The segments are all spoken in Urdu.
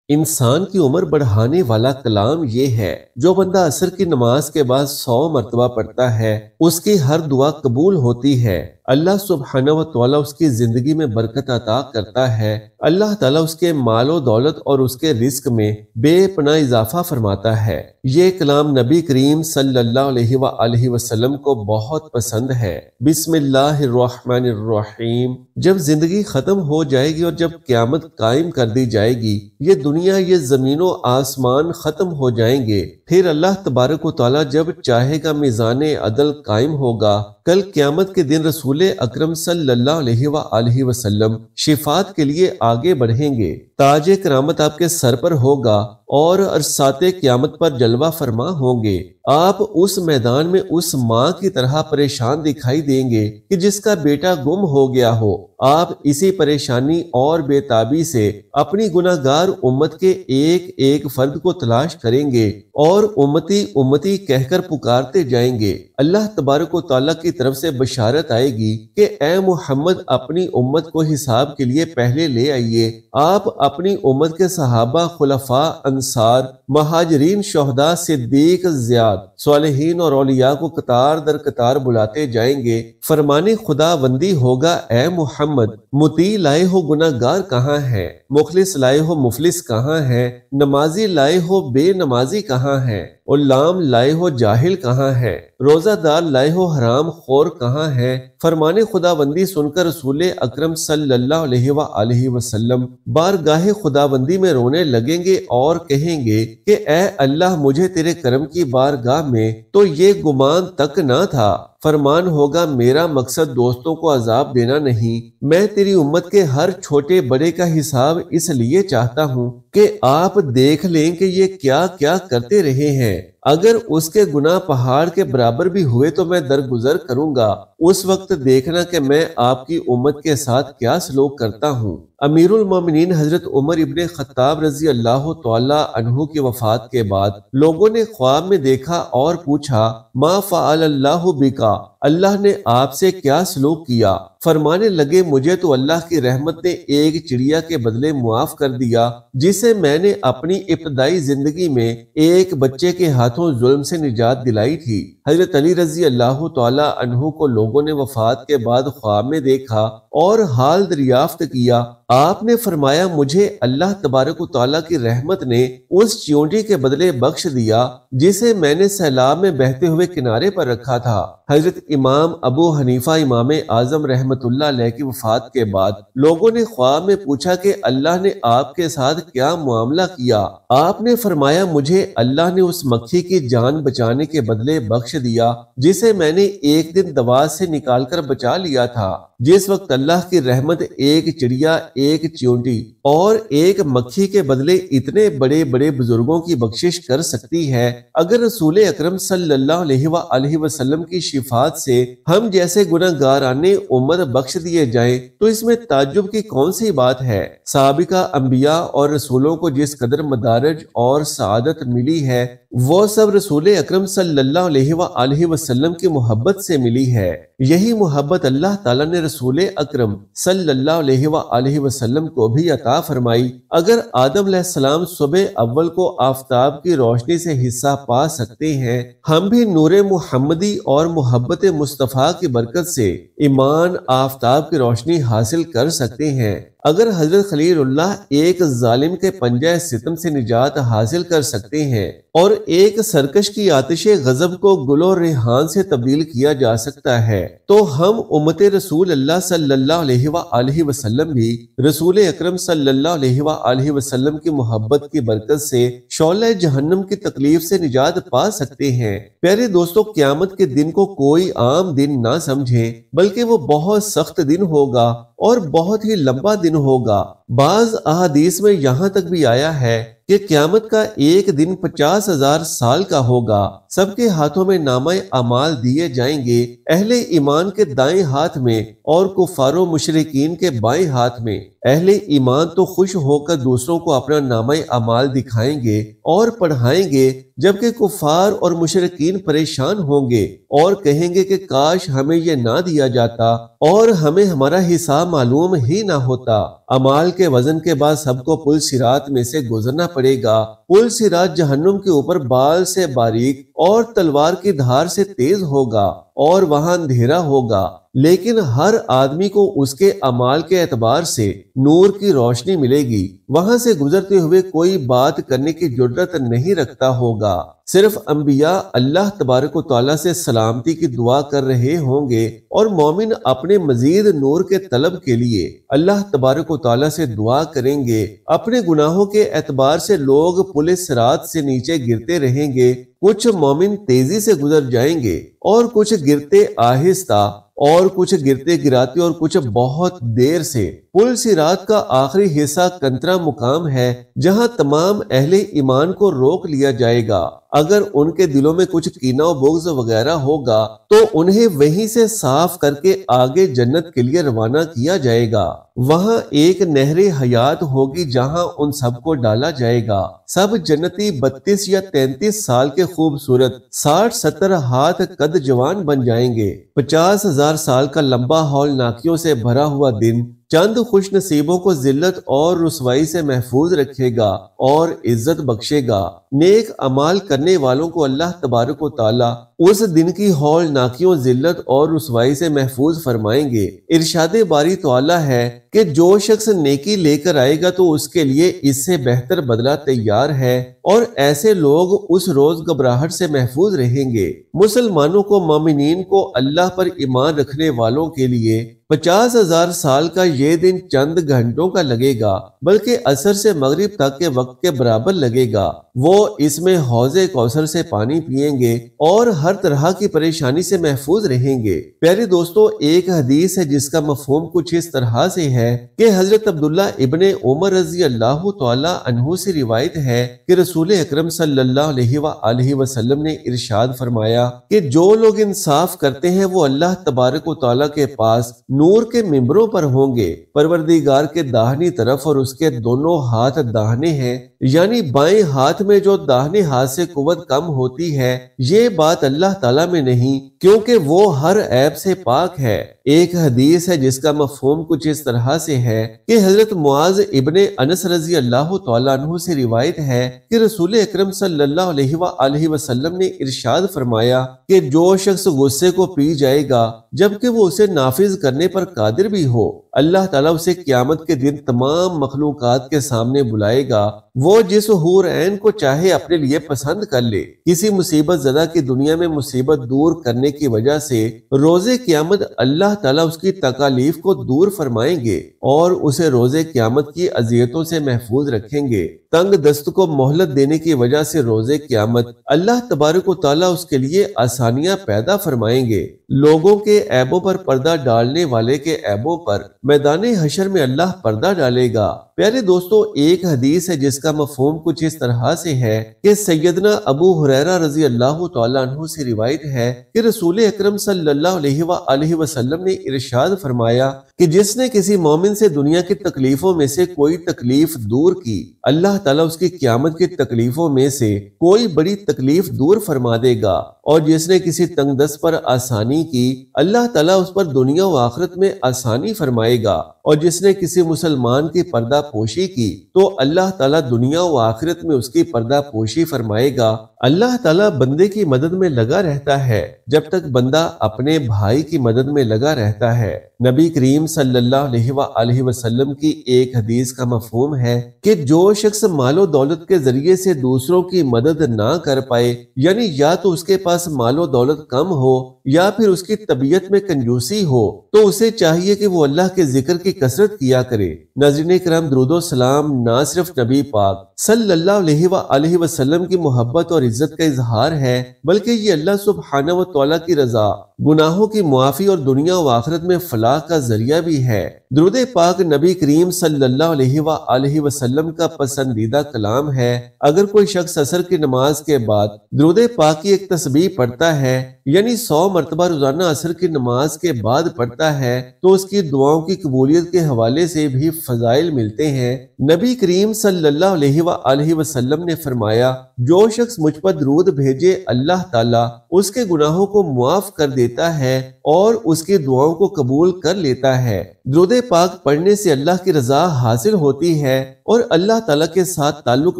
انسان کی عمر بڑھانے والا کلام یہ ہے، جو بندہ عصر کی نماز کے بعد 100 مرتبہ پڑھتا ہے اس کی ہر دعا قبول ہوتی ہے۔ اللہ سبحانہ و تعالیٰ اس کی زندگی میں برکت عطا کرتا ہے۔ اللہ تعالیٰ اس کے مال و دولت اور اس کے رزق میں بے پناہ اضافہ فرماتا ہے۔ یہ کلام نبی کریم صلی اللہ علیہ وآلہ وسلم کو بہت پسند ہے۔ بسم اللہ الرحمن الرحیم۔ جب زندگی ختم ہو جائے گی اور جب قیامت قائم کر دی جائے گی، یہ دنیا، یہ زمین و آسمان ختم ہو جائیں گے، پھر اللہ تبارک و تعالیٰ جب چاہے گا میزان عدل قائم ہوگا۔ کل قیامت کے دن رسول اکرم صلی اللہ علیہ وآلہ وسلم شفاعت کے لیے آگے بڑھیں گے۔ تاج کرامت آپ کے سر پر ہوگا اور عرصات قیامت پر جلوہ فرما ہوں گے۔ آپ اس میدان میں اس ماں کی طرح پریشان دکھائی دیں گے کہ جس کا بیٹا گم ہو گیا ہو۔ آپ اسی پریشانی اور بے تابی سے اپنی گناہ گار امت کے ایک ایک فرد کو تلاش کریں گے اور امتی امتی کہہ کر پکارتے جائیں گے۔ اللہ تبارک و تعالیٰ کی طرف سے بشارت آئے گی کہ اے محمد، اپنی امت کو حساب کے لیے پہلے لے آئیے۔ آپ اپنی امت کے صحابہ، خلفاء، انصار، مہاجرین، شہداء، صدیق، زیاد، صالحین اور اولیاء کو قطار در قطار بلاتے جائیں گے۔ فرمانے خدا بندی ہوگا، اے محمد، مطیع لائے ہو گناہ گار کہاں ہے؟ مخلص لائے ہو مفلس کہاں ہے؟ نمازی لائے ہو بے نمازی کہاں ہے؟ علام لائے ہو جاہل کہاں ہے؟ روزہ دار لائے ہو حرام خور کہاں ہے؟ فرمانے خدا بندی سن کر رسول اکرم صلی اللہ علیہ وآلہ وسلم بارگاہ خدا بندی میں رونے لگیں گے اور کہیں گے کہ اے اللہ، مجھے تیرے کرم کی بارگاہ میں تو یہ گمان تک نہ تھا۔ فرمان ہوگا، میرا مقصد دوستوں کو عذاب دینا نہیں، میں تیری امت کے ہر چھوٹے بڑے کا حساب اس لیے چاہتا ہوں کہ آپ دیکھ لیں کہ یہ کیا کیا کرتے رہے ہیں۔ اگر اس کے گناہ پہاڑ کے برابر بھی ہوئے تو میں درگزر کروں گا، اس وقت دیکھنا کہ میں آپ کی امت کے ساتھ کیا سلوک کرتا ہوں۔ امیر المومنین حضرت عمر ابن خطاب رضی اللہ تعالی عنہ کی وفات کے بعد لوگوں نے خواب میں دیکھا اور پوچھا، ما فعل اللہ بکا، اللہ نے آپ سے کیا سلوک کیا؟ فرمانے لگے، مجھے تو اللہ کی رحمت نے ایک چڑیا کے بدلے معاف کر دیا جسے میں نے اپنی ابتدائی زندگی میں ایک بچے کے ہاتھوں ظلم سے نجات دلائی تھی۔ حضرت علی رضی اللہ تعالی عنہ کو لوگوں نے وفات کے بعد خواب میں دیکھا اور حال دریافت کیا۔ آپ نے فرمایا، مجھے اللہ تبارک و تعالیٰ کی رحمت نے اس چیونٹی کے بدلے بخش دیا جسے میں نے سیلاب میں بہتے ہوئے کنارے پر رکھا تھا۔ حضرت امام ابو حنیفہ امام اعظم رحمت اللہ علیہ کی وفات کے بعد لوگوں نے خواب میں پوچھا کہ اللہ نے آپ کے ساتھ کیا معاملہ کیا؟ آپ نے فرمایا، مجھے اللہ نے اس مکھی کی جان بچانے کے بدلے بخش دیا جسے میں نے ایک دن دوا سے نکال کر بچا لیا تھا۔ جس وقت اللہ کی رحمت ایک چڑیا، ایک چیونٹی اور ایک مکھی کے بدلے اتنے بڑے بڑے بزرگوں کی بخشش کر سکتی ہے، اگر رسول اکرم صلی اللہ علیہ وآلہ وسلم کی شفاعت سے ہم جیسے گناہ گارانے امت بخش دیے جائیں تو اس میں تعجب کی کون سی بات ہے؟ سابقہ انبیاء اور رسولوں کو جس قدر مدارج اور سعادت ملی ہے وہ سب رسول اکرم صلی اللہ علیہ وآلہ وسلم کی محبت سے ملی ہے۔ یہی محبت اللہ تعالیٰ نے رسول اکرم صلی اللہ علیہ وآلہ وسلم کو بھی عطا فرمائی۔ اگر آدم علیہ السلام صبح اول کو آفتاب کی روشنی سے حصہ پا سکتے ہیں، ہم بھی نور محمدی اور محبت مصطفیٰ کی برکت سے ایمان آفتاب کی روشنی حاصل کر سکتے ہیں۔ اگر حضرت خلیل اللہ ایک ظالم کے پنجہ ستم سے نجات حاصل کر سکتے ہیں اور ایک سرکش کی آتش غضب کو گل و ریحان سے تبدیل کیا جا سکتا ہے، تو ہم امت رسول اللہ صلی اللہ علیہ وآلہ وسلم بھی رسول اکرم صلی اللہ علیہ وآلہ وسلم کی محبت کی برکت سے شعلہ جہنم کی تکلیف سے نجات پا سکتے ہیں۔ پیارے دوستو، قیامت کے دن کو کوئی عام دن نہ سمجھیں، بلکہ وہ بہت سخت دن ہوگا اور بہت ہی لمبا دن ہوگا۔ بعض احادیث میں یہاں تک بھی آیا ہے کہ قیامت کا ایک دن 50,000 سال کا ہوگا۔ سب کے ہاتھوں میں نامہ اعمال دیے جائیں گے، اہل ایمان کے دائیں ہاتھ میں اور کفار و مشرکین کے بائیں ہاتھ میں۔ اہل ایمان تو خوش ہو کر دوسروں کو اپنا نامہ اعمال دکھائیں گے اور پڑھائیں گے جبکہ کفار اور مشرکین پریشان ہوں گے اور کہیں گے کہ کاش ہمیں یہ نہ دیا جاتا اور ہمیں ہمارا حساب معلوم ہی نہ ہوتا۔ اعمال کے وزن کے بعد سب کو پل صراط میں سے گزرنا پڑے گا۔ پل صراط جہنم کے اوپر بال سے باریک اور تلوار کی دھار سے تیز ہوگا اور وہاں اندھیرا ہوگا، لیکن ہر آدمی کو اس کے اعمال کے اعتبار سے نور کی روشنی ملے گی۔ وہاں سے گزرتے ہوئے کوئی بات کرنے کی جرأت نہیں رکھتا ہوگا، صرف انبیاء اللہ تبارک و تعالیٰ سے سلامتی کی دعا کر رہے ہوں گے اور مومن اپنے مزید نور کے طلب کے لیے اللہ تبارک و تعالیٰ سے دعا کریں گے۔ اپنے گناہوں کے اعتبار سے لوگ پل صراط سے نیچے گرتے رہیں گے، کچھ مومن تیزی سے گزر جائیں گے اور کچھ گرتے آہستہ اور کچھ گرتے گراتے اور کچھ بہت دیر سے۔ پل صراط کا آخری حصہ کنترا مقام ہے جہاں تمام اہل ایمان کو روک لیا جائے گا۔ اگر ان کے دلوں میں کچھ کینہ و بغض وغیرہ ہوگا تو انہیں وہیں سے صاف کر کے آگے جنت کے لیے روانہ کیا جائے گا۔ وہاں ایک نہر حیات ہوگی جہاں ان سب کو ڈالا جائے گا۔ سب جنتی 32 یا 33 سال کے خوبصورت 60-70 ہاتھ قد جوان بن جائیں گے۔ 50,000 سال کا لمبا ہول ناکیوں سے بھرا ہوا دن چند خوش نصیبوں کو ذلت اور رسوائی سے محفوظ رکھے گا اور عزت بخشے گا۔ نیک اعمال کرنے والوں کو اللہ تبارک و تعالیٰ اس دن کی ہول ناکیوں، ذلت اور رسوائی سے محفوظ فرمائیں گے۔ ارشاد باری تعالیٰ ہے کہ جو شخص نیکی لے کر آئے گا تو اس کے لیے اس سے بہتر بدلہ تیار ہے، اور ایسے لوگ اس روز گھبراہٹ سے محفوظ رہیں گے۔ مسلمانوں کو، مومنین کو، اللہ پر ایمان رکھنے والوں کے لیے 50,000 سال کا یہ دن چند گھنٹوں کا لگے گا، بلکہ عصر سے مغرب تک کے وقت کے برابر لگے گا۔ وہ اس میں حوض کوثر سے پانی پئیں گے اور ہر طرح کی پریشانی سے محفوظ رہیں گے۔ پیارے دوستو، ایک حدیث ہے جس کا مفہوم کچھ اس طرح سے ہے کہ حضرت عبداللہ ابن عمر رضی اللہ تعالی عنہ سے روایت ہے کہ رسول اکرم صلی اللہ علیہ وآلہ وسلم نے ارشاد فرمایا کہ جو لوگ انصاف کرتے ہیں وہ اللہ تبارک و تعالیٰ کے پاس نور کے ممبروں پر ہوں گے۔ پروردگار کے داہنی طرف اور اس کے دونوں ہاتھ داہنے ہیں، یعنی بائیں ہاتھ میں جو داہنے ہاتھ سے قوت کم ہوتی ہے، یہ بات اللہ تعالیٰ میں نہیں، کیونکہ وہ ہر عیب سے پاک ہے۔ ایک حدیث ہے جس کا مفہوم کچھ اس طرح سے ہے کہ حضرت معاذ ابن انس رضی اللہ تعالیٰ عنہ سے روایت ہے کہ رسول اکرم صلی اللہ علیہ وآلہ وسلم نے ارشاد فرمایا کہ جو شخص غصے کو پی جائے گا جبکہ وہ اسے نافذ کرنے پر قادر بھی ہو، اللہ تعالیٰ اسے قیامت کے دن تمام مخلوقات کے سامنے بلائے گا۔ وہ جس حور عین کو چاہے اپنے لیے پسند کر لے۔ کسی مصیبت زدہ کی دنیا میں مصیبت دور کرنے کی وجہ سے روز قیامت اللہ تعالیٰ اس کی تکالیف کو دور فرمائیں گے اور اسے روز قیامت کی اذیتوں سے محفوظ رکھیں گے۔ تنگ دست کو مہلت دینے کی وجہ سے روز قیامت اللہ تبارک و تعالیٰ اس کے لیے آسانیاں پیدا فرمائیں گے۔ لوگوں کے عیبوں پر پردہ ڈالنے والے کے عیبوں پر میدان حشر میں اللہ پردہ ڈالے گا۔ پیارے دوستو، ایک حدیث ہے جس کا مفہوم کچھ اس طرح سے ہے کہ سیدنا ابو ہریرہ رضی اللہ تعالیٰ عنہ سے روایت ہے کہ رسول اکرم صلی اللہ علیہ وآلہ وسلم نے ارشاد فرمایا کہ جس نے کسی مومن سے دنیا کی تکلیفوں میں سے کوئی تکلیف دور کی، اللہ تعالیٰ اس کی قیامت کی تکلیفوں میں سے کوئی بڑی تکلیف دور فرما دے گا، اور جس نے کسی تنگ دست پر آسانی کی، اللہ تعالیٰ اس پر دنیا و آخرت میں آسانی فرمائے گا، اور جس نے کسی مسلمان کی پردہ پوشی کی تو اللہ تعالیٰ دنیا و آخرت میں اس کی پردہ پوشی فرمائے گا۔ اللہ تعالیٰ بندے کی مدد میں لگا رہتا ہے جب تک بندہ اپنے بھائی کی مدد میں لگا رہتا ہے۔ نبی کریم صلی اللہ علیہ وآلہ وسلم کی ایک حدیث کا مفہوم ہے کہ جو شخص مال و دولت کے ذریعے سے دوسروں کی مدد نہ کر پائے، یعنی یا تو اس کے پاس مال و دولت کم ہو یا پھر اس کی طبیعت میں کنجوسی ہو، تو اسے چاہیے کہ وہ اللہ کے ذکر کی کثرت کیا کرے۔ ناظرین کرام، درود و سلام نہ صرف نبی پاک صلی اللہ علیہ وآلہ وسلم کی محبت اور عزت کا اظہار ہے، بلکہ یہ اللہ سبحانہ و تعالیٰ کی رضا، گناہوں کی معافی اور دنیا و آخرت میں فلاح کا ذریعہ بھی ہے۔ درود پاک نبی کریم صلی اللہ علیہ وآلہ وسلم کا پسندیدہ کلام ہے۔ اگر کوئی شخص عصر کی نماز کے بعد درود پاک کی ایک تسبیح پڑھتا ہے یعنی 100 مرتبہ روزانہ عصر کی نماز کے بعد پڑھتا ہے تو اس کی دعاؤں کی قبولیت کے حوالے سے بھی فضائل ملتے ہیں۔ نبی کریم صلی اللہ علیہ وآلہ وسلم نے فرمایا، جو شخص مجھ پر درود بھیجے اللہ تعالیٰ اس کے گناہوں کو معاف کر دیتا ہے اور اس کی دعاؤں کو قبول کر لیتا ہے۔ درود پاک پڑھنے سے اللہ کی رضا حاصل ہوتی ہے اور اللہ تعالیٰ کے ساتھ تعلق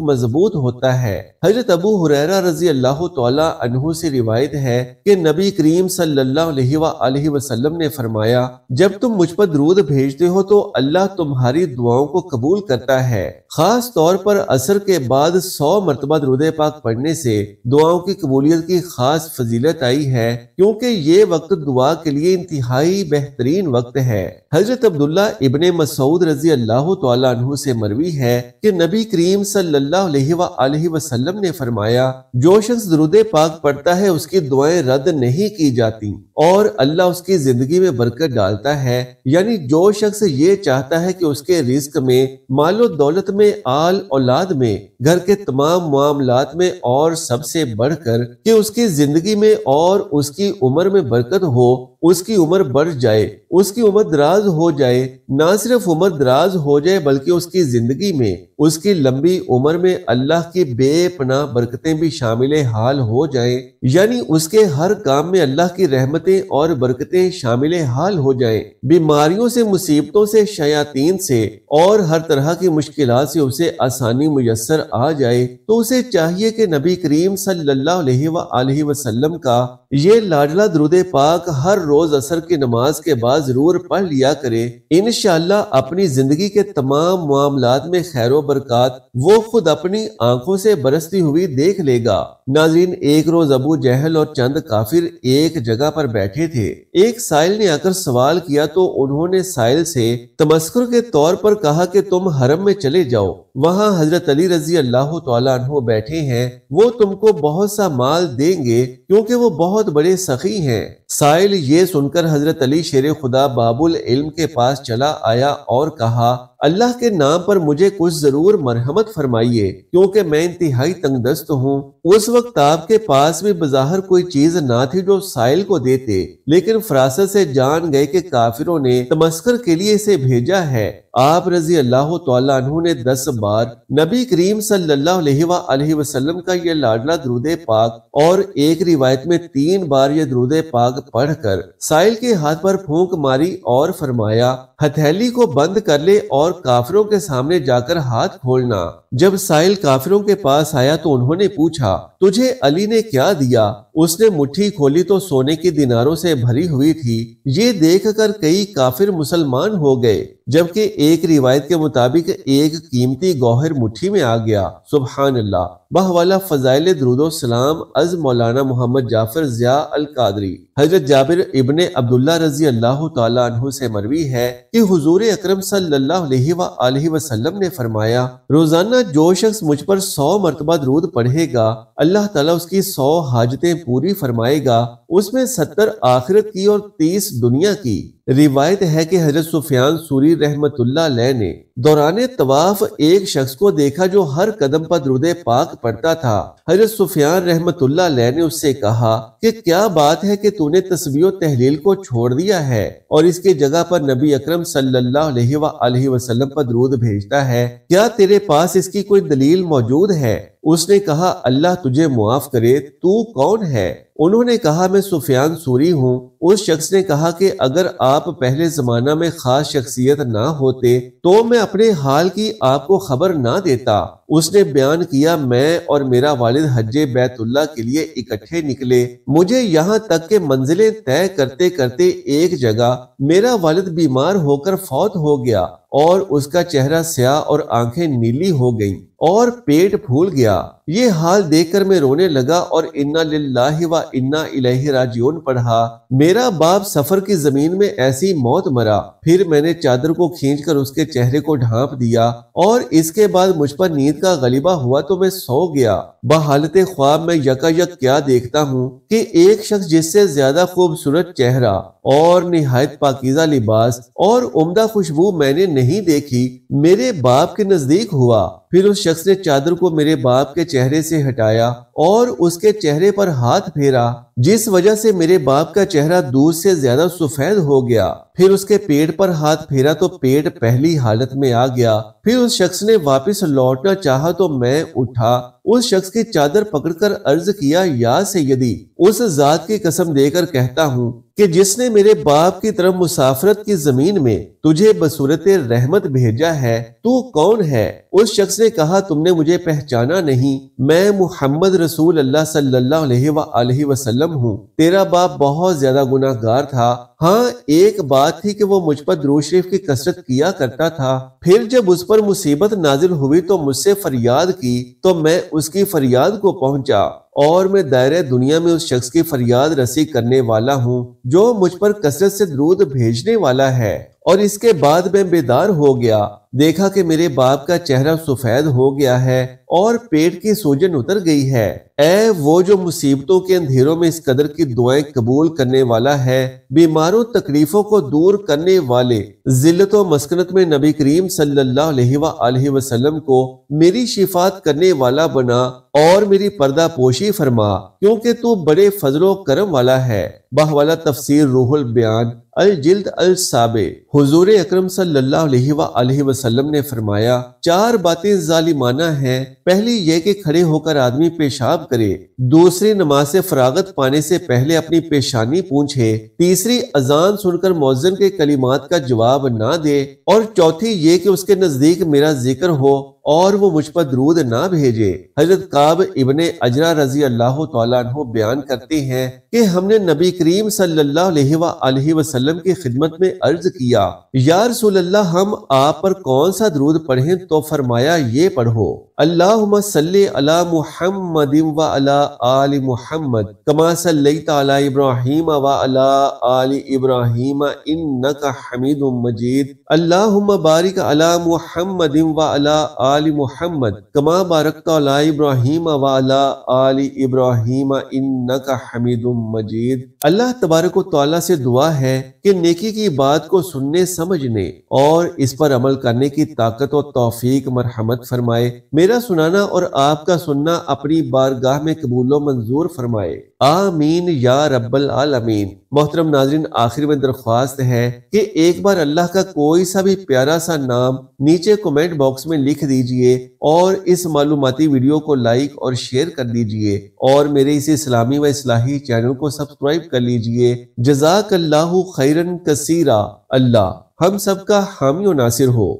مضبوط ہوتا ہے۔ حضرت ابو ہریرہ رضی اللہ تعالیٰ عنہ سے روایت ہے کہ نبی کریم صلی اللہ علیہ وآلہ وسلم نے فرمایا، جب تم مجھ پر درود بھیجتے ہو تو اللہ تمہاری دعاؤں کو قبول کرتا ہے۔ خاص طور پر عصر کے بعد 100 مرتبہ درود پاک پڑھنے سے دعاؤں کی قبولیت کی خاص فضیلت آئی ہے، کیونکہ یہ وقت دعا کے لیے انتہائی بہترین وقت ہے۔ حضرت عبداللہ ابن مسعود رضی اللہ تعالیٰ عنہ سے مروی ہے کہ نبی کریم صلی اللہ علیہ وآلہ وسلم نے فرمایا، جو شخص درود پاک پڑھتا ہے اس کی دعائیں رد نہیں کی جاتی اور اللہ اس کی زندگی میں برکت ڈالتا ہے۔ یعنی جو شخص یہ چاہتا ہے کہ اس کے رزق میں، مال و دولت میں، آل اولاد میں، گھر کے تمام معاملات میں اور سب سے بڑھ کر کہ اس کی زندگی میں اور اس کی عمر میں برکت ہو، اس کی عمر بڑھ جائے، اس کی عمر دراز ہو جائے، نہ صرف عمر دراز ہو جائے بلکہ اس کی زندگی میں، اس کی لمبی عمر میں اللہ کی بے پناہ برکتیں بھی شامل حال ہو جائیں، یعنی اس کے ہر کام میں اللہ کی رحمتیں اور برکتیں شامل حال ہو جائیں، بیماریوں سے، مصیبتوں سے، شیاطین سے اور ہر طرح کی مشکلات سے اسے آسانی میسر آ جائے، تو اسے چاہیے کہ نبی کریم صلی اللہ علیہ وآلہ وسلم کا یہ لاڈلا درود پاک ہر روز عصر کی نماز کے بعد ضرور پڑھ لیا کرے۔ انشاءاللہ اپنی زندگی کے تمام معاملات میں خیر و برکات وہ خود اپنی آنکھوں سے برستی ہوئی دیکھ لے گا۔ ناظرین، ایک روز ابو جہل اور چند کافر ایک جگہ پر بیٹھے تھے۔ ایک سائل نے آ کر سوال کیا تو انہوں نے سائل سے تمسخر کے طور پر کہا کہ تم حرم میں چلے جاؤ، وہاں حضرت علی رضی اللہ تعالیٰ عنہ بیٹھے ہیں، وہ تم کو بہت سا مال دیں گے کیونکہ وہ بہت بڑے سخی ہیں۔ سائل یہ سن کر حضرت علی شیر خدا باب العلم کے پاس چلا آیا اور کہا، اللہ کے نام پر مجھے کچھ ضرور مرحمت فرمائیے کیونکہ میں انتہائی تنگ دست ہوں۔ اس وقت آپ کے پاس بھی بظاہر کوئی چیز نہ تھی جو سائل کو دیتے، لیکن فراست سے جان گئے کہ کافروں نے تمسخر کے لیے اسے بھیجا ہے۔ آپ رضی اللہ تعالیٰ عنہ نے 10 بار نبی کریم صلی اللہ علیہ وآلہ وسلم کا یہ لاڈلا درود پاک اور ایک روایت میں 3 بار یہ درود پاک پڑھ کر سائل کے ہاتھ پر پھونک ماری اور فرمایا، ہتھیلی کو بند کر لے اور کافروں کے سامنے جا کر ہاتھ کھولنا۔ جب سائل کافروں کے پاس آیا تو انہوں نے پوچھا، تجھے علی نے کیا دیا؟ اس نے مٹھی کھولی تو سونے کی دیناروں سے بھری ہوئی تھی۔ یہ دیکھ کر کئی کافر مسلمان ہو گئے، جبکہ ایک روایت کے مطابق ایک قیمتی گوہر مٹھی میں آ گیا۔ سبحان اللہ۔ بہوالا فضائل درود و سلام از مولانا محمد جعفر ضیاء القادری۔ حضرت جابر ابن عبداللہ رضی اللہ تعالیٰ عنہ سے مروی ہے کہ حضور اکرم صلی اللہ علیہ وآلہ وسلم نے فرمایا، روزانہ جو شخص مجھ پر 100 مرتبہ درود پڑھے گا، اللہ تعالیٰ اس کی 100 حاجتیں پوری فرمائے گا، اس میں 70 آخرت کی اور 30 دنیا کی۔ روایت ہے کہ حضرت سفیان ثوری رحمت اللہ علیہ نے دوران طواف ایک شخص کو دیکھا جو ہر قدم پر درود پاک پڑھتا تھا۔ حضرت سفیان رحمت اللہ علیہ نے اس سے کہا کہ کیا بات ہے کہ تو نے تسبیح و تحلیل کو چھوڑ دیا ہے اور اس کی جگہ پر نبی اکرم صلی اللہ علیہ وآلہ وسلم پر درود بھیجتا ہے، کیا تیرے پاس اس کی کوئی دلیل موجود ہے؟ اس نے کہا، اللہ تجھے معاف کرے، تو کون ہے؟ انہوں نے کہا، میں سفیان ثوری ہوں۔ اس شخص نے کہا کہ اگر آپ پہلے زمانہ میں خاص شخصیت نہ ہوتے تو میں اپنے حال کی آپ کو خبر نہ دیتا۔ اس نے بیان کیا، میں اور میرا والد حج بیت اللہ کے لیے اکٹھے نکلے۔ مجھے یہاں تک کہ منزلیں طے کرتے کرتے ایک جگہ میرا والد بیمار ہو کر فوت ہو گیا اور اس کا چہرہ سیاہ اور آنکھیں نیلی ہو گئیں اور پیٹ پھول گیا۔ یہ حال دیکھ کر میں رونے لگا اور انا للہ و انا الیہ راجعون پڑھا۔ میرا باپ سفر کی زمین میں ایسی موت مرا۔ پھر میں نے چادر کو کھینچ کر اس کے چہرے کو ڈھانپ دیا اور اس کے بعد مجھ پر نیند کا غلبہ ہوا تو میں سو گیا۔ بحالت خواب میں یکا یک کیا دیکھتا ہوں کہ ایک شخص جس سے زیادہ خوبصورت چہرہ اور نہایت پاکیزہ لباس اور عمدہ خوشبو میں نے نہیں دیکھی، میرے باپ کے نزدیک ہوا۔ پھر اس شخص نے چادر کو میرے باپ کے چہرے سے ہٹایا اور اس کے چہرے پر ہاتھ پھیرا جس وجہ سے میرے باپ کا چہرہ دور سے زیادہ سفید ہو گیا۔ پھر اس کے پیٹ پر ہاتھ پھیرا تو پیٹ پہلی حالت میں آ گیا۔ پھر اس شخص نے واپس لوٹنا چاہا تو میں اٹھا، اس شخص کی چادر پکڑ کر عرض کیا، یا سیدی، اس ذات کی قسم دے کر کہتا ہوں کہ جس نے میرے باپ کی طرف مسافرت کی زمین میں تجھے بصورت رحمت بھیجا ہے، تو کون ہے؟ اس شخص نے کہا، تم نے مجھے پہچانا نہیں، میں محمد رسول اللہ صلی اللہ علیہ وآلہ وسلم ہوں۔ تیرا باپ بہت زیادہ گناہ گار تھا، ہاں ایک بات تھی کہ وہ مجھ پر درود شریف کی کثرت کیا کرتا تھا۔ پھر جب اس پر مصیبت نازل ہوئی تو مجھ سے فریاد کی تو میں اس کی فریاد کو پہنچا، اور میں دائرہ دنیا میں اس شخص کی فریاد رسی کرنے والا ہوں جو مجھ پر کثرت سے درود بھیجنے والا ہے۔ اور اس کے بعد میں بیدار ہو گیا، دیکھا کہ میرے باپ کا چہرہ سفید ہو گیا ہے اور پیٹ کی سوجن اتر گئی ہے۔ اے وہ جو مصیبتوں کے اندھیروں میں اس قدر کی دعائیں قبول کرنے والا ہے، بیماروں تکلیفوں کو دور کرنے والے، ذلت و مسکنت میں نبی کریم صلی اللہ علیہ وآلہ وسلم کو میری شفاعت کرنے والا بنا اور میری پردہ پوشی فرما، کیونکہ تو بڑے فضل و کرم والا ہے۔ بحوالہ تفسیر روح البیان الجلد السابع۔ حضور اکرم صلی اللہ علیہ وآلہ وسلم نے فرمایا، 4 باتیں ظالمانہ ہیں۔ پہلی یہ کہ کھڑے ہو کر آدمی پیشاب کرے، دوسری نماز سے فراغت پانے سے پہلے اپنی پیشانی پونچھے، تیسری اذان سن کر مؤذن کے کلمات کا جواب نہ دے، اور چوتھی یہ کہ اس کے نزدیک میرا ذکر ہو اور وہ مجھ پر درود نہ بھیجے۔ حضرت کعب ابن اجرا رضی اللہ تعالیٰ عنہ بیان کرتے ہیں کہ ہم نے نبی کریم صلی اللہ علیہ وآلہ وسلم کی خدمت میں عرض کیا، یا رسول اللہ، ہم آپ پر کون سا درود پڑھیں؟ تو فرمایا، یہ پڑھو، اللہم صلی علی محمد وعلی آل محمد کما صلیت علی ابراہیم وعلی آل ابراہیم انک حمید مجید، اللہم بارک علی محمد وعلی آل محمد کما بارکت علی ابراہیم وعلی آل ابراہیم انک حمید مجید۔ اللہ تبارک و تعالیٰ سے دعا ہے کہ نیکی کی بات کو سننے، سمجھنے اور اس پر عمل کرنے کی طاقت و توفیق مرحمت فرمائے۔ میرا سنانا اور آپ کا سننا اپنی بارگاہ میں قبول و منظور فرمائے، آمین یا رب العالمین۔ محترم ناظرین، آخر میں درخواست ہے کہ ایک بار اللہ کا کوئی سا بھی پیارا سا نام نیچے کمنٹ باکس میں لکھ دیجئے اور اس معلوماتی ویڈیو کو لائک اور شیئر کر دیجئے، اور میرے اس اسلامی و اصلاحی چینل کو سبسکرائب کر لیجئے۔ جزاک اللہ خیرن کثیرا۔ اللہ ہم سب کا حامی و ناصر ہو۔